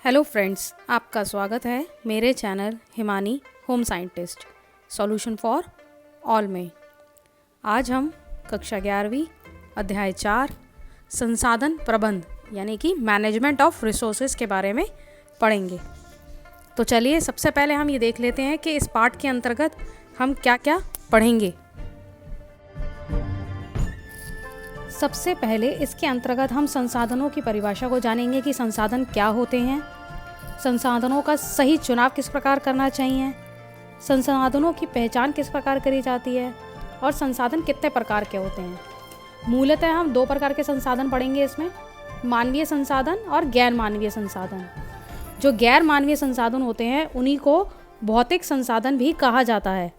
Hello friends, आपका स्वागत है मेरे channel Himani home scientist solution for all में। आज हम कक्षा 11वीं अध्याय 4 संसाधन प्रबंध यानी कि मैनेजमेंट ऑफ रिसोर्सेज के बारे में पढ़ेंगे। तो चलिए सबसे पहले हम ये देख लेते हैं कि इस पाठ के अंतर्गत हम क्या क्या पढ़ेंगे। सबसे पहले इसके अंतर्गत हम संसाधनों की परिभाषा को जानेंगे कि संसाधन क्या होते हैं, संसाधनों का सही चुनाव किस प्रकार करना चाहिए, संसाधनों की पहचान किस प्रकार करी जाती है और संसाधन कितने प्रकार के होते हैं। मूलतः हम 2 प्रकार के संसाधन पढ़ेंगे इसमें, मानवीय संसाधन और गैर मानवीय संसाधन। जो गैर मानवीय संसाधन होते हैं उन्हीं को भौतिक संसाधन भी कहा जाता है।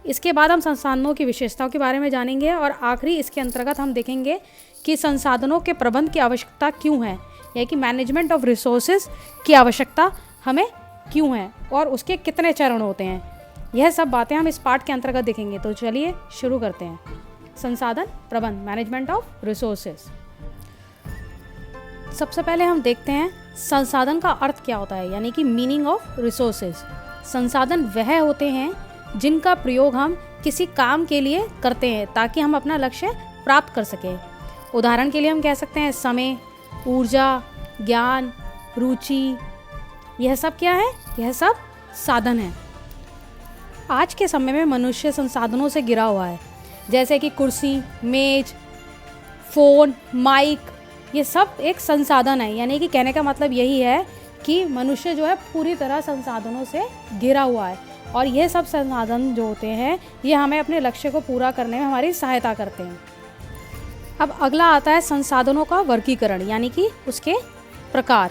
इसके बाद हम संसाधनों की विशेषताओं के बारे में जानेंगे और आखिरी इसके अंतर्गत हम देखेंगे कि संसाधनों के प्रबंध की आवश्यकता क्यों है, यानी कि मैनेजमेंट ऑफ रिसोर्सेज की आवश्यकता हमें क्यों है और उसके कितने चरण होते हैं। यह सब बातें हम इस पाठ के अंतर्गत देखेंगे। तो चलिए शुरू करते हैं। संसाधन प्रबंध, मैनेजमेंट ऑफ रिसोर्सेज। सबसे पहले हम देखते हैं संसाधन का अर्थ क्या होता है, यानी कि मीनिंग ऑफ रिसोर्सेज। संसाधन वह होते हैं जिनका प्रयोग हम किसी काम के लिए करते हैं ताकि हम अपना लक्ष्य प्राप्त कर सकें। उदाहरण के लिए हम कह सकते हैं समय, ऊर्जा, ज्ञान, रुचि, यह सब क्या है? यह सब साधन है। आज के समय में मनुष्य संसाधनों से घिरा हुआ है, जैसे कि कुर्सी, मेज, फ़ोन, माइक, ये सब एक संसाधन है। यानी कि कहने का मतलब यही है कि मनुष्य जो है पूरी तरह संसाधनों से घिरा हुआ है और ये सब संसाधन जो होते हैं ये हमें अपने लक्ष्य को पूरा करने में हमारी सहायता करते हैं। अब अगला आता है संसाधनों का वर्गीकरण, यानी कि उसके प्रकार।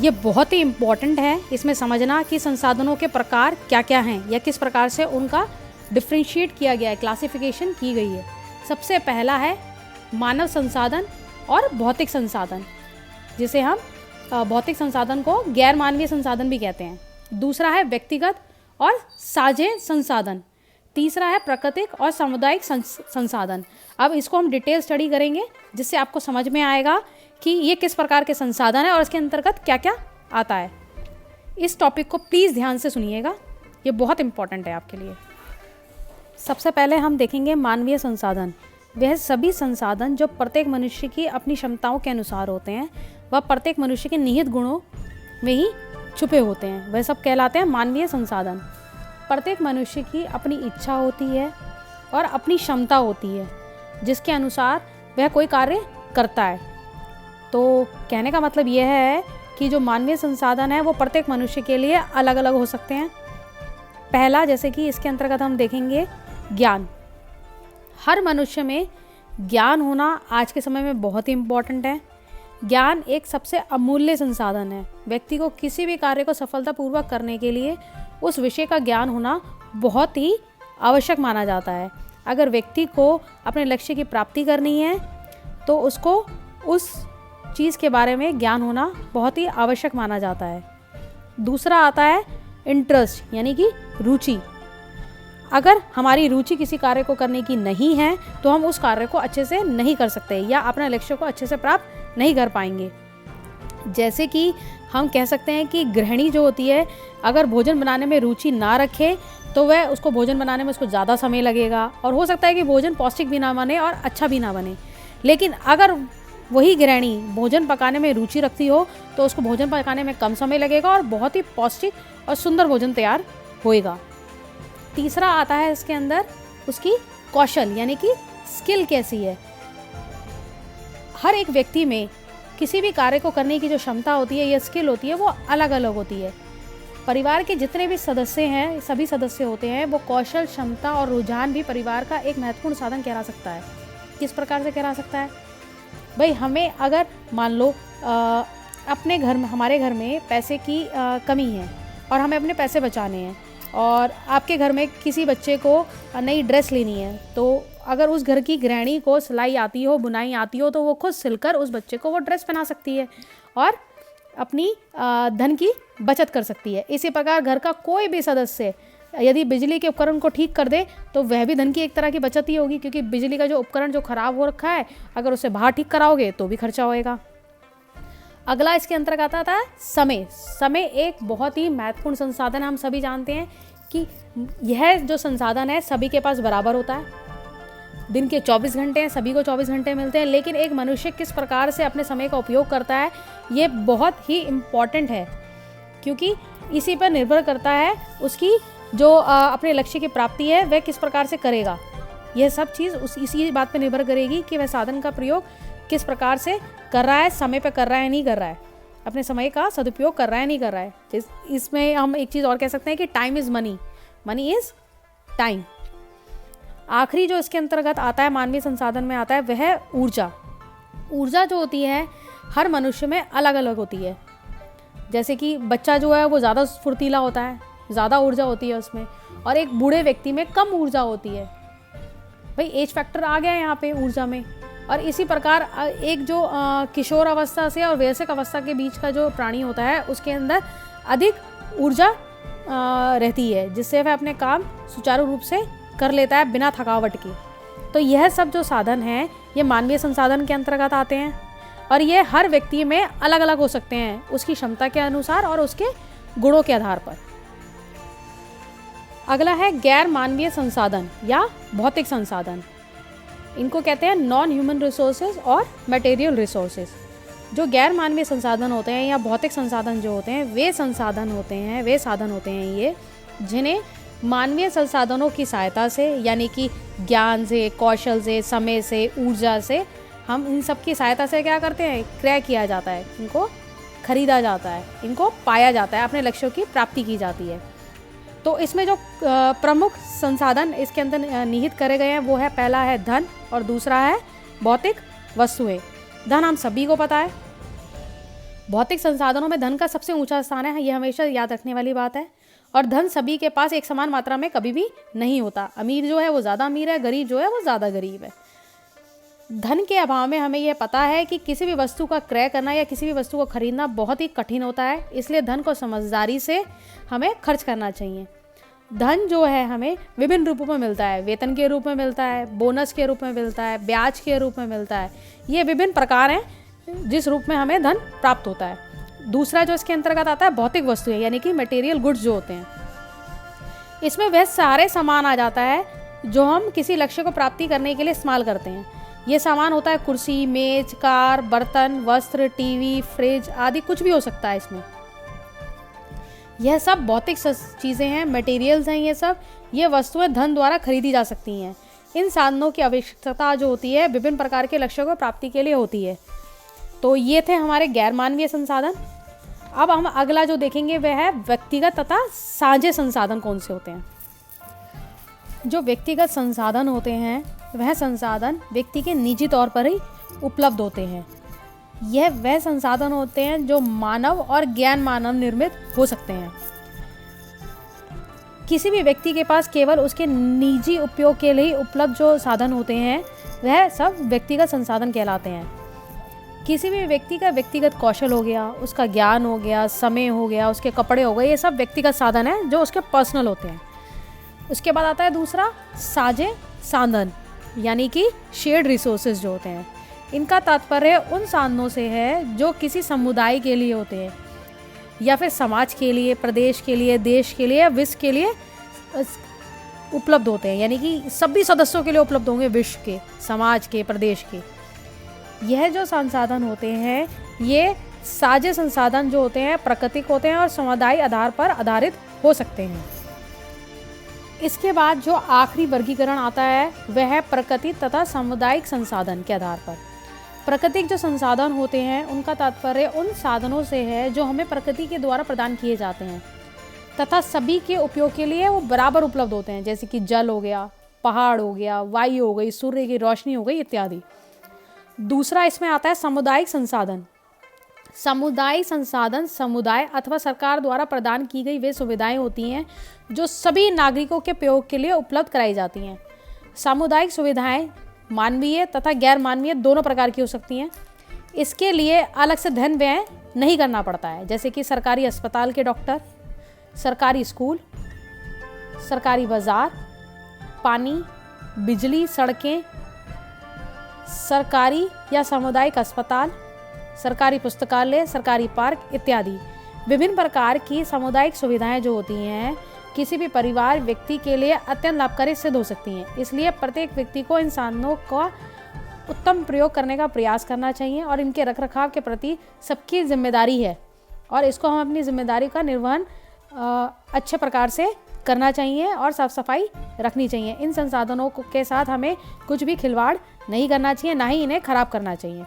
ये बहुत ही इम्पॉर्टेंट है इसमें समझना कि संसाधनों के प्रकार क्या क्या हैं या किस प्रकार से उनका डिफ्रेंशिएट किया गया है, क्लासिफिकेशन की गई है। सबसे पहला है मानव संसाधन और भौतिक संसाधन, जिसे हम भौतिक संसाधन को गैर मानवीय संसाधन भी कहते हैं। दूसरा है व्यक्तिगत और साझे संसाधन। तीसरा है प्राकृतिक और सामुदायिक संसाधन। अब इसको हम डिटेल स्टडी करेंगे जिससे आपको समझ में आएगा कि ये किस प्रकार के संसाधन है और इसके अंतर्गत क्या क्या आता है। इस टॉपिक को प्लीज़ ध्यान से सुनिएगा, ये बहुत इंपॉर्टेंट है आपके लिए। सबसे पहले हम देखेंगे मानवीय संसाधन। वह सभी संसाधन जो प्रत्येक मनुष्य की अपनी क्षमताओं के अनुसार होते हैं, वह प्रत्येक मनुष्य के निहित गुणों में ही छुपे होते हैं, वह सब कहलाते हैं मानवीय संसाधन। प्रत्येक मनुष्य की अपनी इच्छा होती है और अपनी क्षमता होती है जिसके अनुसार वह कोई कार्य करता है। तो कहने का मतलब यह है कि जो मानवीय संसाधन है वो प्रत्येक मनुष्य के लिए अलग अलग हो सकते हैं। पहला, जैसे कि इसके अंतर्गत हम देखेंगे ज्ञान। हर मनुष्य में ज्ञान होना आज के समय में बहुत ही इम्पोर्टेंट है। ज्ञान एक सबसे अमूल्य संसाधन है। व्यक्ति को किसी भी कार्य को सफलतापूर्वक करने के लिए उस विषय का ज्ञान होना बहुत ही आवश्यक माना जाता है। अगर व्यक्ति को अपने लक्ष्य की प्राप्ति करनी है तो उसको उस चीज़ के बारे में ज्ञान होना बहुत ही आवश्यक माना जाता है। दूसरा आता है इंटरेस्ट, यानी कि रुचि। अगर हमारी रुचि किसी कार्य को करने की नहीं है तो हम उस कार्य को अच्छे से नहीं कर सकते या अपने लक्ष्य को अच्छे से प्राप्त नहीं कर पाएंगे। जैसे कि हम कह सकते हैं कि गृहिणी जो होती है, अगर भोजन बनाने में रुचि ना रखे तो वह उसको भोजन बनाने में उसको ज़्यादा समय लगेगा और हो सकता है कि भोजन पौष्टिक भी ना बने और अच्छा भी ना बने। लेकिन अगर वही गृहिणी भोजन पकाने में रुचि रखती हो तो उसको भोजन पकाने में कम समय लगेगा और बहुत ही पौष्टिक और सुंदर भोजन तैयार होएगा। तीसरा आता है इसके अंदर उसकी कौशल, यानी कि स्किल कैसी है। हर एक व्यक्ति में किसी भी कार्य को करने की जो क्षमता होती है या स्किल होती है वो अलग अलग होती है। परिवार के जितने भी सदस्य हैं, सभी सदस्य होते हैं, वो कौशल, क्षमता और रुझान भी परिवार का एक महत्वपूर्ण साधन कहला सकता है। किस प्रकार से कहला सकता है? भाई हमें अगर मान लो अपने घर में, हमारे घर में पैसे की कमी है और हमें अपने पैसे बचाने हैं और आपके घर में किसी बच्चे को नई ड्रेस लेनी है, तो अगर उस घर की गृहिणी को सिलाई आती हो, बुनाई आती हो, तो वो खुद सिलकर उस बच्चे को वो ड्रेस पहना सकती है और अपनी धन की बचत कर सकती है। इसी प्रकार घर का कोई भी सदस्य यदि बिजली के उपकरण को ठीक कर दे तो वह भी धन की एक तरह की बचत ही होगी, क्योंकि बिजली का जो उपकरण जो ख़राब हो रखा है अगर उसे बाहर ठीक कराओगे तो भी खर्चा होएगा। अगला इसके अंतर्गत आता है समय। समय एक बहुत ही महत्वपूर्ण संसाधन है। हम सभी जानते हैं कि यह जो संसाधन है सभी के पास बराबर होता है। दिन के 24 घंटे हैं, सभी को 24 घंटे मिलते हैं, लेकिन एक मनुष्य किस प्रकार से अपने समय का उपयोग करता है ये बहुत ही इम्पॉर्टेंट है, क्योंकि इसी पर निर्भर करता है उसकी जो अपने लक्ष्य की प्राप्ति है वह किस प्रकार से करेगा। यह सब चीज़ इसी बात पर निर्भर करेगी कि वह साधन का प्रयोग किस प्रकार से कर रहा है, समय पे कर रहा है नहीं कर रहा है, अपने समय का सदुपयोग कर रहा है नहीं कर रहा है। इसमें हम एक चीज़ और कह सकते हैं कि time is money, money is time. आखिरी जो इसके अंतर्गत आता है मानवीय संसाधन में आता है वह है ऊर्जा। ऊर्जा जो होती है हर मनुष्य में अलग अलग होती है। जैसे कि बच्चा जो है वो ज़्यादा फुर्तीला होता है, ज़्यादा ऊर्जा होती है उसमें, और एक बूढ़े व्यक्ति में कम ऊर्जा होती है। भाई एज फैक्टर आ गया है यहाँ पे ऊर्जा में। और इसी प्रकार एक जो किशोर अवस्था से और वयस्क अवस्था के बीच का जो प्राणी होता है उसके अंदर अधिक ऊर्जा रहती है, जिससे वह अपने काम सुचारू रूप से कर लेता है बिना थकावट की। तो यह सब जो साधन हैं ये मानवीय संसाधन के अंतर्गत आते हैं, और ये हर व्यक्ति में अलग अलग हो सकते हैं उसकी क्षमता के अनुसार और उसके गुणों के आधार पर। अगला है गैर मानवीय संसाधन या भौतिक संसाधन। इनको कहते हैं नॉन ह्यूमन रिसोर्सेज और मटेरियल रिसोर्सेज। जो गैर मानवीय संसाधन होते हैं या भौतिक संसाधन जो होते हैं वे साधन होते हैं ये जिन्हें मानवीय संसाधनों की सहायता से, यानी कि ज्ञान से, कौशल से, समय से, ऊर्जा से, हम इन सब की सहायता से क्या करते हैं, क्रय किया जाता है, इनको खरीदा जाता है, इनको पाया जाता है, अपने लक्ष्यों की प्राप्ति की जाती है। तो इसमें जो प्रमुख संसाधन इसके अंदर निहित करे गए हैं वो है, पहला है धन और दूसरा है भौतिक वस्तुएं। धन हम सभी को पता है, भौतिक संसाधनों में धन का सबसे ऊंचा स्थान है, ये हमेशा याद रखने वाली बात है। और धन सभी के पास एक समान मात्रा में कभी भी नहीं होता। अमीर जो है वो ज़्यादा अमीर है, गरीब जो है वो ज़्यादा गरीब है। धन के अभाव में हमें यह पता है कि किसी भी वस्तु का क्रय करना या किसी भी वस्तु को खरीदना बहुत ही कठिन होता है, इसलिए धन को समझदारी से हमें खर्च करना चाहिए। धन जो है हमें विभिन्न रूपों में मिलता है, वेतन के रूप में मिलता है, बोनस के रूप में मिलता है, ब्याज के रूप में मिलता है। ये विभिन्न प्रकार हैं जिस रूप में हमें धन प्राप्त होता है। दूसरा जो इसके अंतर्गत आता है भौतिक वस्तुएं, यानी कि मटेरियल गुड्स जो होते हैं। इसमें वह सारे सामान आ जाता है जो हम किसी लक्ष्य को प्राप्ति करने के लिए इस्तेमाल करते हैं। ये सामान होता है कुर्सी, मेज, कार, बर्तन, वस्त्र, टीवी, फ्रिज आदि, कुछ भी हो सकता है इसमें। यह सब भौतिक चीज़ें हैं, मटेरियल्स हैं। ये वस्तुएं धन द्वारा खरीदी जा सकती हैं। इन साधनों की आवश्यकता जो होती है विभिन्न प्रकार के लक्ष्यों को प्राप्ति के लिए होती है। तो ये थे हमारे गैर मानवीय संसाधन। अब हम अगला जो देखेंगे वह है व्यक्तिगत तथा साझे संसाधन कौन से होते हैं। जो व्यक्तिगत संसाधन होते हैं वह संसाधन व्यक्ति के निजी तौर पर ही उपलब्ध होते हैं। यह वह संसाधन होते हैं जो मानव और ज्ञान मानव निर्मित हो सकते हैं। किसी भी व्यक्ति के पास केवल उसके निजी उपयोग के लिए उपलब्ध जो साधन होते हैं वह सब व्यक्तिगत संसाधन कहलाते हैं। किसी भी व्यक्ति का व्यक्तिगत कौशल हो गया, उसका ज्ञान हो गया, समय हो गया, उसके कपड़े हो गए, ये सब व्यक्तिगत साधन है जो उसके पर्सनल होते हैं। उसके बाद आता है दूसरा साझे साधन, यानी कि शेयर्ड रिसोर्सेज जो होते हैं। इनका तात्पर्य उन साधनों से है जो किसी समुदाय के लिए होते हैं या फिर समाज के लिए, प्रदेश के लिए, देश के लिए, विश्व के लिए उपलब्ध होते हैं, यानी कि सभी सदस्यों के लिए उपलब्ध होंगे, विश्व के, समाज के, प्रदेश के। यह जो संसाधन होते हैं ये साझे संसाधन जो होते हैं प्राकृतिक होते हैं और समुदाय आधार पर आधारित हो सकते हैं। इसके बाद जो आखिरी वर्गीकरण आता है वह है प्राकृतिक तथा सामुदायिक संसाधन के आधार पर। प्राकृतिक जो संसाधन होते हैं उनका तात्पर्य उन साधनों से है जो हमें प्रकृति के द्वारा प्रदान किए जाते हैं तथा सभी के उपयोग के लिए वो बराबर उपलब्ध होते हैं, जैसे कि जल हो गया, पहाड़ हो गया, वायु हो गई, सूर्य की रोशनी हो गई इत्यादि। दूसरा इसमें आता है सामुदायिक संसाधन। सामुदायिक संसाधन समुदाय अथवा सरकार द्वारा प्रदान की गई वे सुविधाएं होती हैं जो सभी नागरिकों के प्रयोग के लिए उपलब्ध कराई जाती हैं। सामुदायिक सुविधाएं मानवीय तथा गैर मानवीय दोनों प्रकार की हो सकती हैं। इसके लिए अलग से धन व्यय नहीं करना पड़ता है, जैसे कि सरकारी अस्पताल के डॉक्टर, सरकारी स्कूल, सरकारी बाजार, पानी, बिजली, सड़कें, सरकारी या सामुदायिक अस्पताल, सरकारी पुस्तकालय, सरकारी पार्क इत्यादि। विभिन्न प्रकार की सामुदायिक सुविधाएं जो होती हैं किसी भी परिवार व्यक्ति के लिए अत्यंत लाभकारी सिद्ध हो सकती हैं। इसलिए प्रत्येक व्यक्ति को इन साधनों का उत्तम प्रयोग करने का प्रयास करना चाहिए और इनके रखरखाव के प्रति सबकी जिम्मेदारी है और इसको हम अपनी जिम्मेदारी का निर्वहन अच्छे प्रकार से करना चाहिए और साफ सफाई रखनी चाहिए। इन संसाधनों के साथ हमें कुछ भी खिलवाड़ नहीं करना चाहिए, ना ही इन्हें खराब करना चाहिए।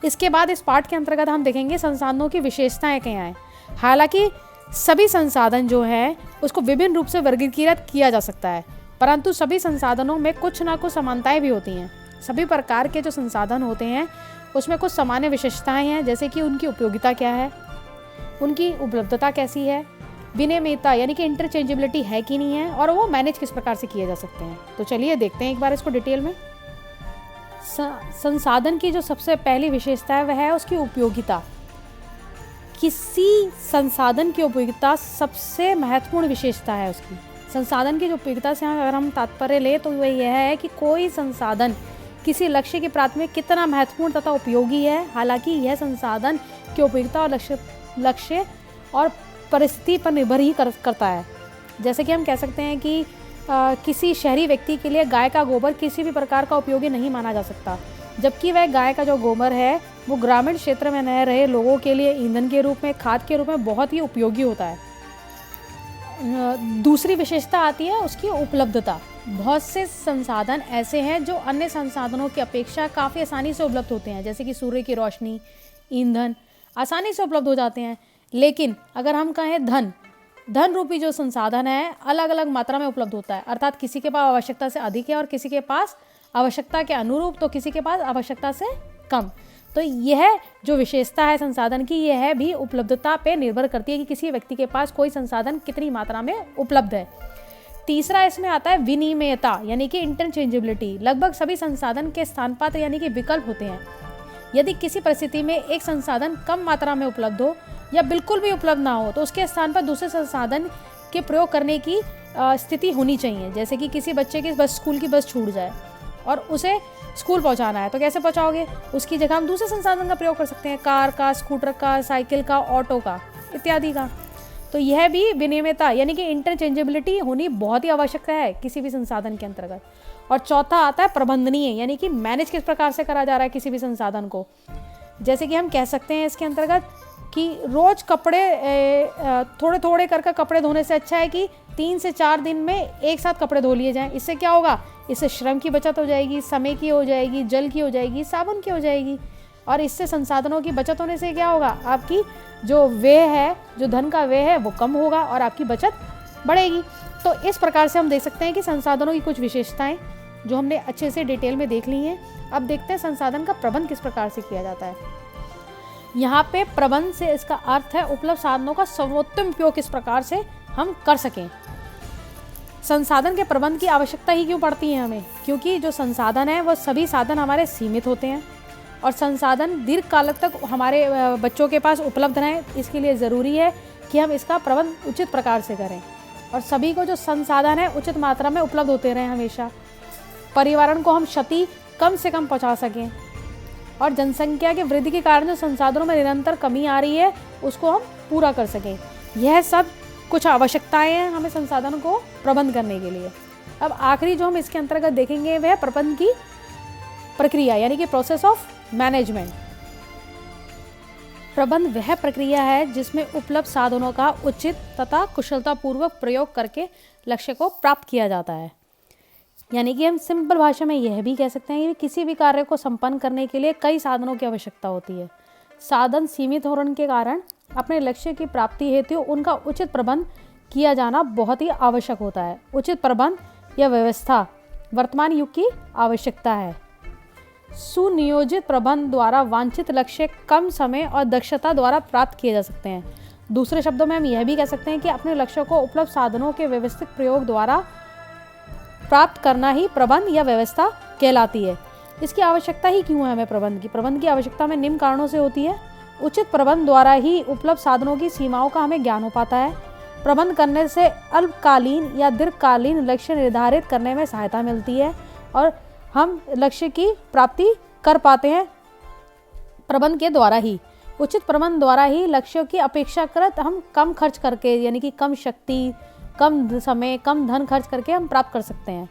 इसके बाद इस पाठ के अंतर्गत हम देखेंगे संसाधनों की विशेषताएं क्या हैं। हालांकि सभी संसाधन जो हैं उसको विभिन्न रूप से वर्गीकृत किया जा सकता है, परंतु सभी संसाधनों में कुछ ना कुछ समानताएं भी होती हैं। सभी प्रकार के जो संसाधन होते हैं उसमें कुछ सामान्य विशेषताएं हैं, जैसे कि उनकी उपयोगिता क्या है, उनकी उपलब्धता कैसी है, विनिमेयता यानी कि इंटरचेंजेबिलिटी है कि नहीं है, और वो मैनेज किस प्रकार से किए जा सकते हैं। तो चलिए देखते हैं एक बार इसको डिटेल में। संसाधन की जो सबसे पहली विशेषता है वह है उसकी उपयोगिता। किसी संसाधन की उपयोगिता सबसे महत्वपूर्ण विशेषता है उसकी। संसाधन की जो उपयोगिता से अगर हम तात्पर्य लें तो वह यह है कि कोई संसाधन किसी लक्ष्य की प्राप्ति में कितना महत्वपूर्ण तथा उपयोगी है। हालांकि यह संसाधन की उपयोगिता और लक्ष्य और परिस्थिति पर निर्भर ही करता है। जैसे कि हम कह सकते हैं कि किसी शहरी व्यक्ति के लिए गाय का गोबर किसी भी प्रकार का उपयोगी नहीं माना जा सकता, जबकि वह गाय का जो गोबर है वो ग्रामीण क्षेत्र में रह रहे लोगों के लिए ईंधन के रूप में, खाद के रूप में बहुत ही उपयोगी होता है। दूसरी विशेषता आती है उसकी उपलब्धता। बहुत से संसाधन ऐसे हैं जो अन्य संसाधनों की अपेक्षा काफ़ी आसानी से उपलब्ध होते हैं, जैसे कि सूर्य की रोशनी, ईंधन आसानी से उपलब्ध हो जाते हैं। लेकिन अगर हम कहें धन रूपी जो संसाधन है अलग अलग मात्रा में उपलब्ध होता है, अर्थात किसी के पास आवश्यकता से अधिक है और किसी के पास आवश्यकता के अनुरूप, तो किसी के पास आवश्यकता से कम। तो यह जो विशेषता है संसाधन की, यह भी उपलब्धता पे निर्भर करती है कि किसी व्यक्ति के पास कोई संसाधन कितनी मात्रा में उपलब्ध है। तीसरा इसमें आता है विनिमेयता यानी कि इंटरचेंजेबिलिटी। लगभग सभी संसाधन के स्थान पात्र यानी कि विकल्प होते हैं। यदि किसी परिस्थिति में एक संसाधन कम मात्रा में उपलब्ध हो या बिल्कुल भी उपलब्ध ना हो तो उसके स्थान पर दूसरे संसाधन के प्रयोग करने की स्थिति होनी चाहिए। जैसे कि किसी बच्चे की स्कूल की बस छूट जाए और उसे स्कूल पहुंचाना है, तो कैसे पहुंचाओगे? उसकी जगह हम दूसरे संसाधन का प्रयोग कर सकते हैं, कार का, स्कूटर का, साइकिल का, ऑटो का इत्यादि का। तो यह भी विनिमेयता यानी कि इंटरचेंजेबिलिटी होनी बहुत ही आवश्यक है किसी भी संसाधन के अंतर्गत। और चौथा आता है प्रबंधनीय यानी कि मैनेज किस प्रकार से करा जा रहा है किसी भी संसाधन को। जैसे कि हम कह सकते हैं इसके अंतर्गत कि रोज कपड़े थोड़े थोड़े करके कपड़े धोने से अच्छा है कि 3 से 4 दिन में एक साथ कपड़े धो लिए जाएं। इससे क्या होगा? इससे श्रम की बचत हो जाएगी, समय की हो जाएगी, जल की हो जाएगी, साबुन की हो जाएगी। और इससे संसाधनों की बचत होने से क्या होगा? आपकी जो व्यय है, जो धन का व्यय है वो कम होगा और आपकी बचत बढ़ेगी। तो इस प्रकार से हम देख सकते हैं कि संसाधनों की कुछ विशेषताएं जो हमने अच्छे से डिटेल में देख ली हैं। अब देखते हैं संसाधन का प्रबंध किस प्रकार से किया जाता है। यहाँ पे प्रबंध से इसका अर्थ है उपलब्ध साधनों का सर्वोत्तम उपयोग किस प्रकार से हम कर सकें। संसाधन के प्रबंध की आवश्यकता ही क्यों पड़ती है हमें? क्योंकि जो संसाधन है वो सभी साधन हमारे सीमित होते हैं और संसाधन दीर्घकाल तक हमारे बच्चों के पास उपलब्ध रहें, इसके लिए ज़रूरी है कि हम इसका प्रबंध उचित प्रकार से करें और सभी को जो संसाधन है उचित मात्रा में उपलब्ध होते रहें हमेशा। पर्यावरण को हम क्षति कम से कम पहुँचा सकें और जनसंख्या की वृद्धि के कारण जो संसाधनों में निरंतर कमी आ रही है उसको हम पूरा कर सकें। यह सब कुछ आवश्यकताएं हैं हमें संसाधनों को प्रबंध करने के लिए। अब आखिरी जो हम इसके अंतर्गत देखेंगे वह प्रबंध की प्रक्रिया यानी कि प्रोसेस ऑफ मैनेजमेंट। प्रबंध वह प्रक्रिया है जिसमें उपलब्ध साधनों का उचित तथा कुशलतापूर्वक प्रयोग करके लक्ष्य को प्राप्त किया जाता है। यानी कि हम सिंपल भाषा में यह भी कह सकते हैं कि किसी भी कार्य को संपन्न करने के लिए कई साधनों की आवश्यकता होती है। साधन सीमित होने के कारण अपने लक्ष्य की प्राप्ति हेतु उनका उचित प्रबंध किया जाना बहुत ही आवश्यक होता है। उचित प्रबंध या व्यवस्था वर्तमान युग की आवश्यकता है। सुनियोजित प्रबंध द्वारा वांछित लक्ष्य कम समय और दक्षता द्वारा प्राप्त किए जा सकते हैं। दूसरे शब्दों में हम यह भी कह सकते हैं कि अपने लक्ष्यों को उपलब्ध साधनों के व्यवस्थित प्रयोग द्वारा प्राप्त करना ही प्रबंध या व्यवस्था कहलाती है। इसकी आवश्यकता ही क्यों है हमें प्रबंध की? प्रबंध की आवश्यकता में निम्न कारणों से होती है। उचित प्रबंध द्वारा ही उपलब्ध साधनों की सीमाओं का हमें ज्ञान हो पाता है। प्रबंध करने से अल्पकालीन या दीर्घकालीन लक्ष्य निर्धारित करने में सहायता मिलती है और हम लक्ष्य की प्राप्ति कर पाते हैं प्रबंध के द्वारा ही, उचित प्रबंध द्वारा ही लक्ष्यों की अपेक्षाकृत हम कम खर्च करके, यानी कि कम शक्ति, कम समय, कम धन खर्च करके हम प्राप्त कर सकते हैं।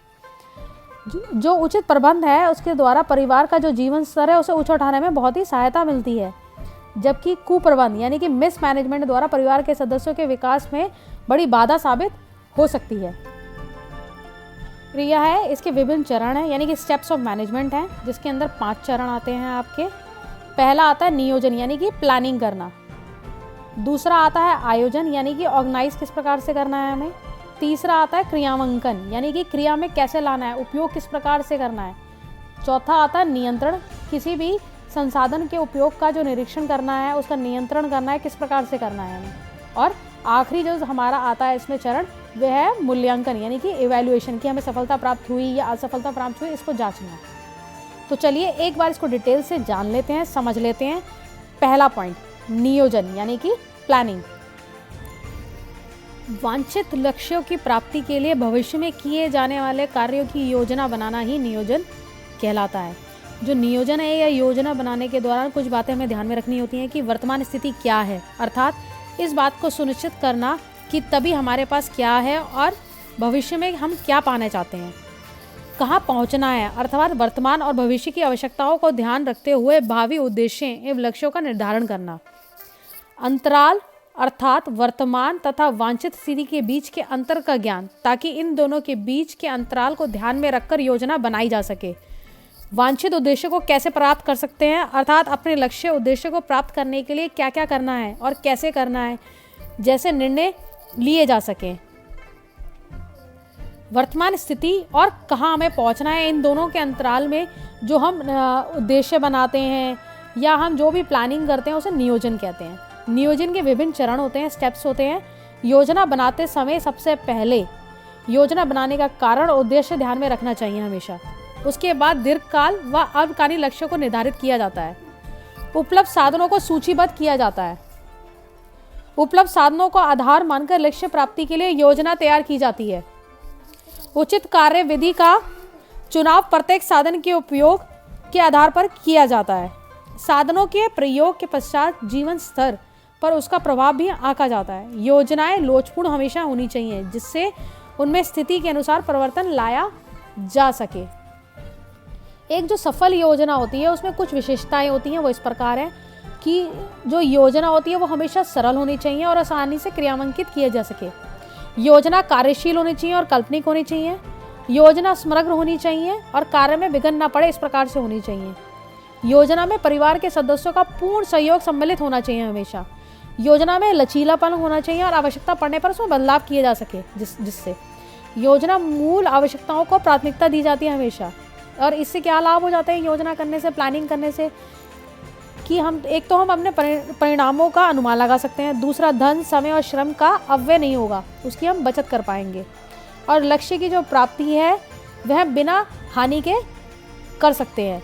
जो उचित प्रबंध है उसके द्वारा परिवार का जो जीवन स्तर है उसे ऊंचा उठाने में बहुत ही सहायता मिलती है, जबकि कुप्रबंध यानी कि मिस मैनेजमेंट द्वारा परिवार के सदस्यों के विकास में बड़ी बाधा साबित हो सकती है। क्रिया है, इसके विभिन्न चरण हैं, यानी कि स्टेप्स ऑफ मैनेजमेंट हैं, जिसके अंदर 5 चरण आते हैं आपके। पहला आता है नियोजन, यानी कि प्लानिंग करना। दूसरा आता है आयोजन, यानी कि ऑर्गेनाइज किस प्रकार से करना है हमें। तीसरा आता है क्रियावंकन, यानी कि क्रिया में कैसे लाना है, उपयोग किस प्रकार से करना है। चौथा आता है नियंत्रण, किसी भी संसाधन के उपयोग का जो निरीक्षण करना है, उसका नियंत्रण करना है, किस प्रकार से करना है हमें। और आखिरी जो हमारा आता है इसमें चरण, वह है मूल्यांकन, यानी कि इवैल्यूएशन, कि हमें सफलता प्राप्त हुई या असफलता प्राप्त हुई, इसको जांचना। तो चलिए एक बार इसको डिटेल से जान लेते हैं, समझ लेते हैं। पहला पॉइंट, नियोजन यानी कि प्लानिंग। वांछित लक्ष्यों की प्राप्ति के लिए भविष्य में किए जाने वाले कार्यों की योजना बनाना ही नियोजन कहलाता है। जो नियोजन है या योजना बनाने के दौरान कुछ बातें हमें ध्यान में रखनी होती हैं कि वर्तमान स्थिति क्या है, अर्थात इस बात को सुनिश्चित करना कि तभी हमारे पास क्या है और भविष्य में हम क्या पाना चाहते हैं, कहाँ पहुँचना है, अर्थात वर्तमान और भविष्य की आवश्यकताओं को ध्यान रखते हुए भावी उद्देश्यों एवं लक्ष्यों का निर्धारण करना। अंतराल अर्थात वर्तमान तथा वांछित स्थिति के बीच के अंतर का ज्ञान, ताकि इन दोनों के बीच के अंतराल को ध्यान में रखकर योजना बनाई जा सके। वांछित उद्देश्य को कैसे प्राप्त कर सकते हैं, अर्थात अपने लक्ष्य उद्देश्य को प्राप्त करने के लिए क्या क्या करना है और कैसे करना है, जैसे निर्णय लिए जा सके। वर्तमान स्थिति और कहाँ हमें पहुँचना है, इन दोनों के अंतराल में जो हम उद्देश्य बनाते हैं या हम जो भी प्लानिंग करते हैं उसे नियोजन कहते हैं। नियोजन के विभिन्न चरण होते हैं, स्टेप्स होते हैं। योजना बनाते समय सबसे पहले योजना बनाने का कारण और उद्देश्य ध्यान में रखना चाहिए हमेशा। उसके बाद दीर्घकाल व अल्पकालीन लक्ष्यों को निर्धारित किया जाता है। उपलब्ध साधनों को सूचीबद्ध किया जाता है। उपलब्ध साधनों को आधार मानकर लक्ष्य प्राप्ति के लिए योजना तैयार की जाती है। उचित कार्य विधि का चुनाव प्रत्येक साधन के उपयोग के आधार पर किया जाता है। साधनों के प्रयोग के पश्चात जीवन स्तर पर उसका प्रभाव भी आंका जाता है। योजनाएं लोचपूर्ण हमेशा होनी चाहिए, जिससे उनमें स्थिति के अनुसार परिवर्तन लाया जा सके। एक जो सफल योजना होती है उसमें कुछ विशेषताएं होती हैं, वो इस प्रकार है कि जो योजना होती है वो हमेशा सरल होनी चाहिए और आसानी से क्रियान्वित किया जा सके। योजना कार्यशील होनी चाहिए और काल्पनिक होनी चाहिए। योजना समग्र होनी चाहिए और कार्य में विघ्न न पड़े, इस प्रकार से होनी चाहिए। योजना में परिवार के सदस्यों का पूर्ण सहयोग सम्मिलित होना चाहिए हमेशा। योजना में लचीलापन होना चाहिए और आवश्यकता पड़ने पर उसमें बदलाव किए जा सके, जिससे योजना मूल आवश्यकताओं को प्राथमिकता दी जाती है हमेशा। और इससे क्या लाभ हो जाते हैं योजना करने से, प्लानिंग करने से, कि हम एक तो हम अपने परिणामों का अनुमान लगा सकते हैं, दूसरा धन, समय और श्रम का अपव्यय नहीं होगा, उसकी हम बचत कर पाएंगे, और लक्ष्य की जो प्राप्ति है वह बिना हानि के कर सकते हैं।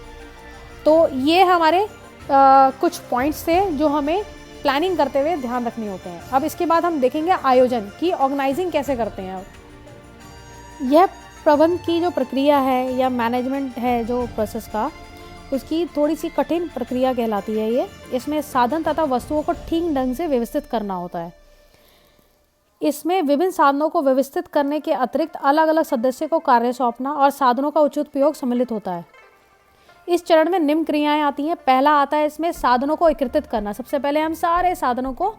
तो ये हमारे कुछ पॉइंट्स थे जो हमें प्लानिंग करते हुए ध्यान रखने होते हैं। अब इसके बाद हम देखेंगे आयोजन की ऑर्गेनाइजिंग कैसे करते हैं। अब यह प्रबंध की जो प्रक्रिया है या मैनेजमेंट है जो प्रोसेस का, उसकी थोड़ी सी कठिन प्रक्रिया कहलाती है ये। इसमें साधन तथा वस्तुओं को ठीक ढंग से व्यवस्थित करना होता है। इसमें विभिन्न साधनों को व्यवस्थित करने के अतिरिक्त अलग अलग सदस्य को कार्य सौंपना और साधनों का उचित उपयोग सम्मिलित होता है। इस चरण में निम्न क्रियाएं आती हैं। पहला आता है इसमें साधनों को एकत्रित करना। सबसे पहले हम सारे साधनों को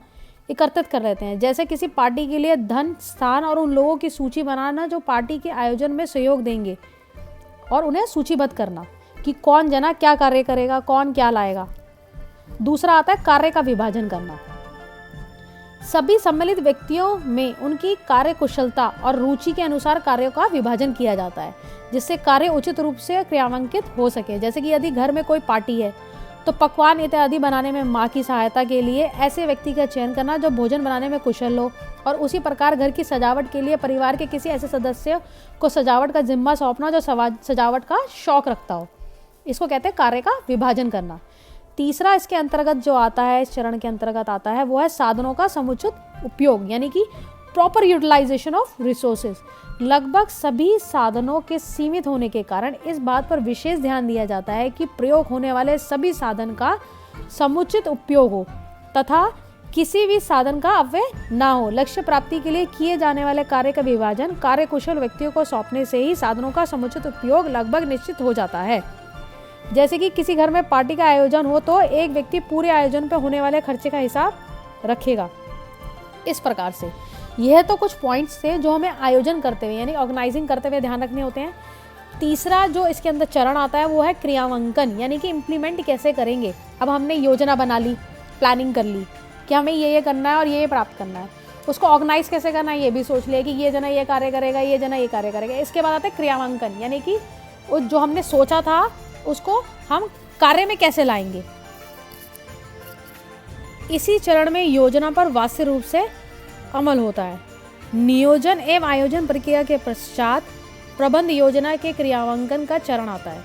एकत्रित कर लेते हैं, जैसे किसी पार्टी के लिए धन, स्थान और उन लोगों की सूची बनाना जो पार्टी के आयोजन में सहयोग देंगे, और उन्हें सूचीबद्ध करना कि कौन जना क्या कार्य करेगा, कौन क्या लाएगा। दूसरा आता है कार्य का विभाजन करना। सभी सम्मिलित व्यक्तियों में उनकी कार्य कुशलता और रुचि के अनुसार कार्यों का विभाजन किया जाता है, जिससे कार्य उचित रूप से क्रियान्वित हो सके। जैसे कि यदि घर में कोई पार्टी है तो पकवान इत्यादि बनाने में माँ की सहायता के लिए ऐसे व्यक्ति का चयन करना जो भोजन बनाने में कुशल हो, और उसी प्रकार घर की सजावट के लिए परिवार के किसी ऐसे सदस्य को सजावट का जिम्मा सौंपना जो सजावट का शौक रखता हो। इसको कहते हैं कार्य का विभाजन करना। तीसरा इसके अंतर्गत जो आता है, इस चरण के अंतर्गत आता है, वो है साधनों का समुचित उपयोग, यानी कि प्रॉपर यूटिलाइजेशन ऑफ रिसोर्सेज। लगभग सभी साधनों के सीमित होने के कारण इस बात पर विशेष ध्यान दिया जाता है कि प्रयोग होने वाले सभी साधन का समुचित उपयोग हो तथा किसी भी साधन का अपव्यय ना हो। लक्ष्य प्राप्ति के लिए किए जाने वाले कार्य का विभाजन कार्यकुशल व्यक्तियों को सौंपने से ही साधनों का समुचित उपयोग लगभग निश्चित हो जाता है। जैसे कि किसी घर में पार्टी का आयोजन हो तो एक व्यक्ति पूरे आयोजन पर होने वाले खर्चे का हिसाब रखेगा। इस प्रकार से यह तो कुछ पॉइंट्स थे जो हमें आयोजन करते हुए यानी ऑर्गेनाइजिंग करते हुए ध्यान रखने होते हैं। तीसरा जो इसके अंदर चरण आता है वो है क्रियावांकन, यानी कि इम्प्लीमेंट कैसे करेंगे। अब हमने योजना बना ली, प्लानिंग कर ली कि हमें ये करना है और ये प्राप्त करना है, उसको ऑर्गेनाइज कैसे करना है ये भी सोच लिया कि ये जना ये कार्य करेगा, ये जना ये कार्य करेगा। इसके बाद आता है क्रियावांकन, यानी कि जो हमने सोचा था उसको हम कार्य में कैसे लाएंगे। इसी चरण में योजना पर वास्तविक रूप से अमल होता है। नियोजन एवं आयोजन प्रक्रिया के पश्चात प्रबंध योजना के क्रियावांकन का चरण आता है।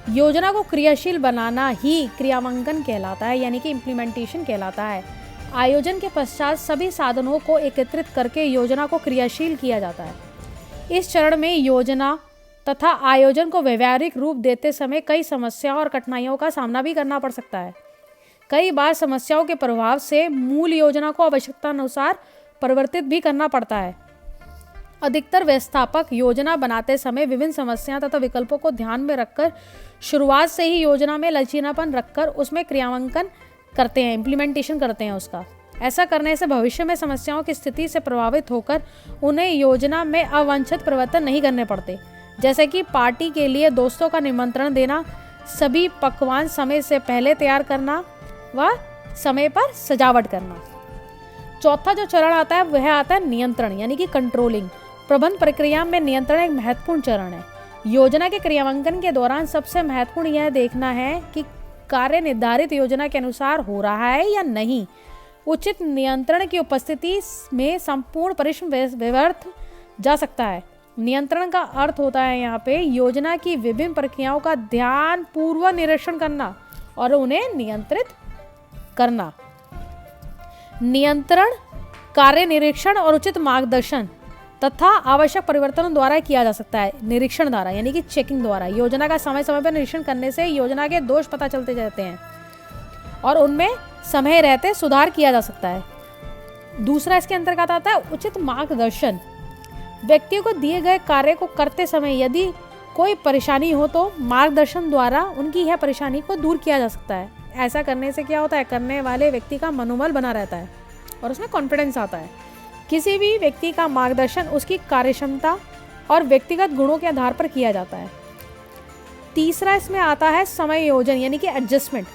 योजना को क्रियाशील बनाना ही क्रियावांकन कहलाता है, यानी कि इम्प्लीमेंटेशन कहलाता है। आयोजन के पश्चात सभी साधनों को एकत्रित करके योजना को क्रियाशील किया जाता है। इस चरण में योजना तथा आयोजन को व्यवहारिक रूप देते समय कई समस्याओं और कठिनाइयों का सामना भी करना पड़ सकता है। कई बार समस्याओं के प्रभाव से मूल योजना को आवश्यकता अनुसार परिवर्तित भी करना पड़ता है। अधिकतर व्यवस्थापक योजना बनाते समय विभिन्न समस्याओं तथा विकल्पों को ध्यान में रखकर शुरुआत से ही योजना में लचीलापन रखकर उसमें क्रियान्वयन करते हैं, इम्प्लीमेंटेशन करते हैं उसका। ऐसा करने से भविष्य में समस्याओं की स्थिति से प्रभावित होकर उन्हें योजना में अवांछित परिवर्तन नहीं करने पड़ते, जैसे कि पार्टी के लिए दोस्तों का निमंत्रण देना, सभी पकवान समय से पहले तैयार करना व समय पर सजावट करना। चौथा जो चरण आता है वह आता है नियंत्रण, यानी कि कंट्रोलिंग। प्रबंध प्रक्रिया में नियंत्रण एक महत्वपूर्ण चरण है। योजना के क्रियान्वयन के दौरान सबसे महत्वपूर्ण यह देखना है कि कार्य निर्धारित योजना के अनुसार हो रहा है या नहीं। उचित नियंत्रण की उपस्थिति में संपूर्ण परिश्रम व्यर्थ जा सकता है। नियंत्रण का अर्थ होता है यहाँ पे योजना की विभिन्न प्रक्रियाओं का ध्यान पूर्वक निरीक्षण करना और उन्हें नियंत्रित करना। नियंत्रण कार्य निरीक्षण और उचित मार्गदर्शन तथा आवश्यक परिवर्तनों द्वारा किया जा सकता है। निरीक्षण द्वारा यानी कि चेकिंग द्वारा। योजना का समय समय पर निरीक्षण करने से योजना के दोष पता चलते जाते हैं और उनमें समय रहते सुधार किया जा सकता है। दूसरा इसके अंतर्गत आता है उचित मार्गदर्शन। व्यक्तियों को दिए गए कार्य को करते समय यदि कोई परेशानी हो तो मार्गदर्शन द्वारा उनकी यह परेशानी को दूर किया जा सकता है। ऐसा करने से क्या होता है, करने वाले व्यक्ति का मनोबल बना रहता है और उसमें कॉन्फिडेंस आता है। किसी भी व्यक्ति का मार्गदर्शन उसकी कार्यक्षमता और व्यक्तिगत गुणों के आधार पर किया जाता है। तीसरा इसमें आता है समय योजन, यानी कि एडजस्टमेंट।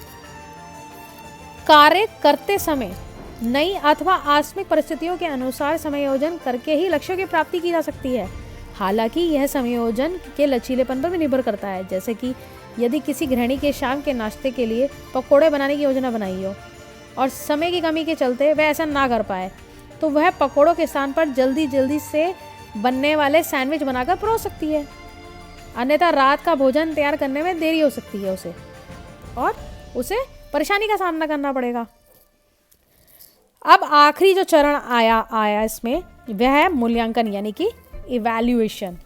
कार्य करते समय नई अथवा आकस्मिक परिस्थितियों के अनुसार समायोजन करके ही लक्ष्यों की प्राप्ति की जा सकती है। हालांकि यह समायोजन के लचीलेपन पर भी निर्भर करता है। जैसे कि यदि किसी गृहिणी के शाम के नाश्ते के लिए पकौड़े बनाने की योजना बनाई हो और समय की कमी के चलते वह ऐसा ना कर पाए तो वह पकौड़ों के स्थान पर जल्दी से बनने वाले सैंडविच बनाकर परोस सकती है। अन्यथा रात का भोजन तैयार करने में देरी हो सकती है उसे और उसे परेशानी का सामना करना पड़ेगा। अब आखिरी जो चरण आया इसमें वह है मूल्यांकन, यानी कि इवैल्यूएशन।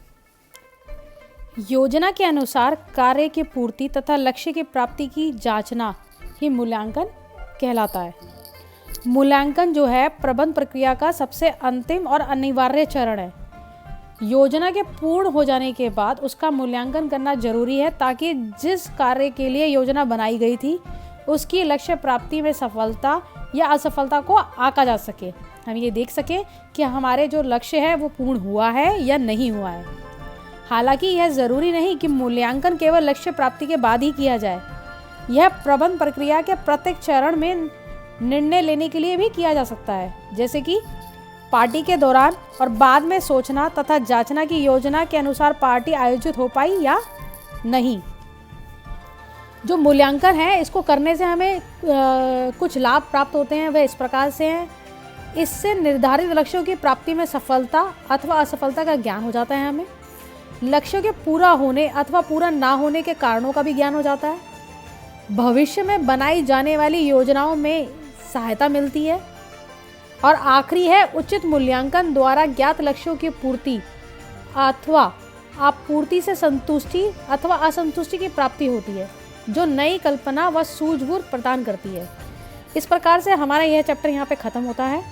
योजना के अनुसार कार्य की पूर्ति तथा लक्ष्य की प्राप्ति की जांचना ही मूल्यांकन कहलाता है। मूल्यांकन जो है प्रबंध प्रक्रिया का सबसे अंतिम और अनिवार्य चरण है। योजना के पूर्ण हो जाने के बाद उसका मूल्यांकन करना जरूरी है ताकि जिस कार्य के लिए योजना बनाई गई थी उसकी लक्ष्य प्राप्ति में सफलता या असफलता को आंका जा सके। हम ये देख सके कि हमारे जो लक्ष्य है वो पूर्ण हुआ है या नहीं हुआ है। हालांकि यह ज़रूरी नहीं कि मूल्यांकन केवल लक्ष्य प्राप्ति के बाद ही किया जाए। यह प्रबंध प्रक्रिया के प्रत्येक चरण में निर्णय लेने के लिए भी किया जा सकता है, जैसे कि पार्टी के दौरान और बाद में सोचना तथा जांचना की योजना के अनुसार पार्टी आयोजित हो पाई या नहीं। जो मूल्यांकन है इसको करने से हमें कुछ लाभ प्राप्त होते हैं, वह इस प्रकार से हैं। इससे निर्धारित लक्ष्यों की प्राप्ति में सफलता अथवा असफलता का ज्ञान हो जाता है। हमें लक्ष्यों के पूरा होने अथवा पूरा ना होने के कारणों का भी ज्ञान हो जाता है। भविष्य में बनाई जाने वाली योजनाओं में सहायता मिलती है। और आखिरी है उचित मूल्यांकन द्वारा ज्ञात लक्ष्यों की पूर्ति अथवा अपूर्ति से संतुष्टि अथवा असंतुष्टि की प्राप्ति होती है। जो नई कल्पना व सूझबूझ प्रदान करती है। इस प्रकार से हमारा यह चैप्टर यहाँ पे ख़त्म होता है।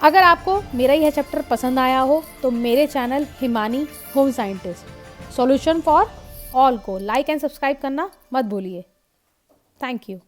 अगर आपको मेरा यह चैप्टर पसंद आया हो तो मेरे channel Himani home scientist solution for all को लाइक एंड सब्सक्राइब करना मत भूलिए। Thank you.